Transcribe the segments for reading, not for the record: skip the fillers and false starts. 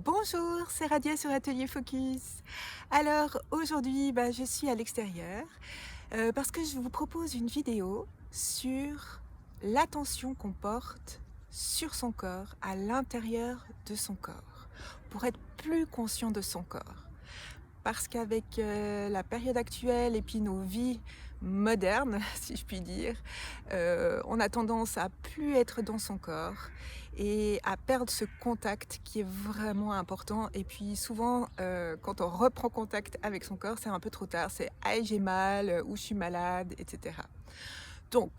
Bonjour, c'est Radia sur Atelier Focus. Alors aujourd'hui, je suis à l'extérieur parce que je vous propose une vidéo sur l'attention qu'on porte sur son corps, à l'intérieur de son corps, pour être plus conscient de son corps. Parce qu'avec la période actuelle et puis nos vies modernes, si je puis dire, on a tendance à plus être dans son corps et à perdre ce contact qui est vraiment important. Et puis souvent, quand on reprend contact avec son corps, c'est un peu trop tard. C'est «Aïe, j'ai mal» ou «Je suis malade», etc. Donc,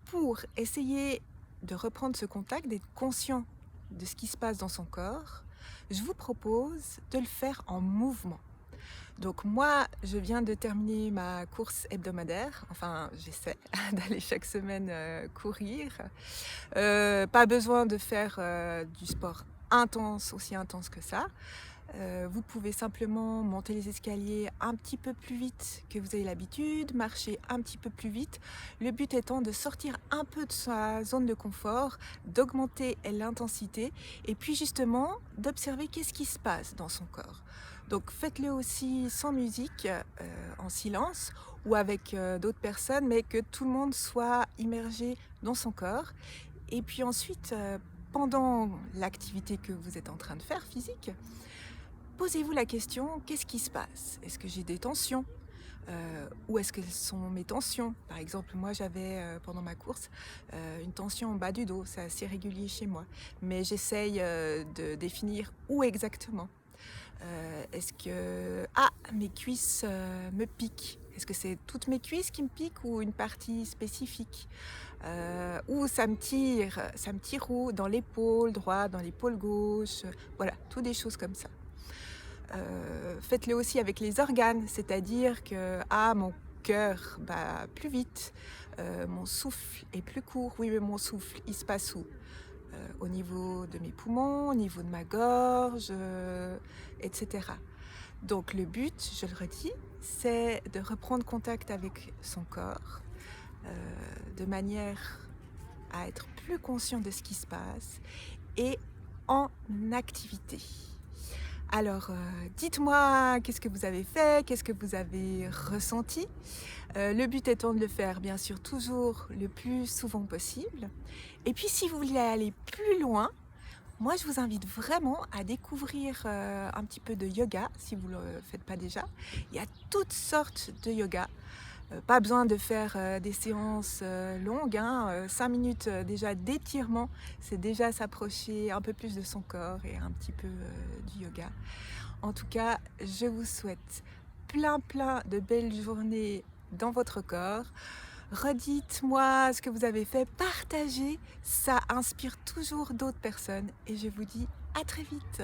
pour essayer de reprendre ce contact, d'être conscient de ce qui se passe dans son corps, je vous propose de le faire en mouvement. Donc moi, je viens de terminer ma course hebdomadaire, enfin j'essaie d'aller chaque semaine courir. Pas besoin de faire du sport intense, aussi intense que ça. Vous pouvez simplement monter les escaliers un petit peu plus vite que vous avez l'habitude, marcher un petit peu plus vite. Le but étant de sortir un peu de sa zone de confort, d'augmenter l'intensité et puis justement d'observer qu'est-ce qui se passe dans son corps. Donc faites-le aussi sans musique, en silence ou avec d'autres personnes, mais que tout le monde soit immergé dans son corps. Et puis ensuite, pendant l'activité que vous êtes en train de faire physique, posez-vous la question, qu'est-ce qui se passe? Est-ce que j'ai des tensions? Où est-ce qu'elles sont mes tensions? Par exemple, moi j'avais pendant ma course une tension en bas du dos, c'est assez régulier chez moi. Mais j'essaye de définir où exactement. Est-ce que... Ah, mes cuisses me piquent. Est-ce que c'est toutes mes cuisses qui me piquent ou une partie spécifique? Ou ça me tire où? Dans l'épaule droite, dans l'épaule gauche, voilà, toutes des choses comme ça. Faites-le aussi avec les organes, c'est-à-dire que mon cœur bat plus vite, mon souffle est plus court. Oui, mais mon souffle, il se passe où? Au niveau de mes poumons, au niveau de ma gorge, etc. Donc le but, je le redis, c'est de reprendre contact avec son corps de manière à être plus conscient de ce qui se passe et en activité. Alors, dites-moi qu'est-ce que vous avez fait, qu'est-ce que vous avez ressenti. Le but étant de le faire, bien sûr, toujours le plus souvent possible. Et puis, si vous voulez aller plus loin, moi, je vous invite vraiment à découvrir un petit peu de yoga, si vous ne le faites pas déjà. Il y a toutes sortes de yoga. Pas besoin de faire des séances longues, 5 minutes déjà d'étirement, c'est déjà s'approcher un peu plus de son corps et un petit peu du yoga. En tout cas, je vous souhaite plein de belles journées dans votre corps. Redites-moi ce que vous avez fait, partagez, ça inspire toujours d'autres personnes et je vous dis à très vite.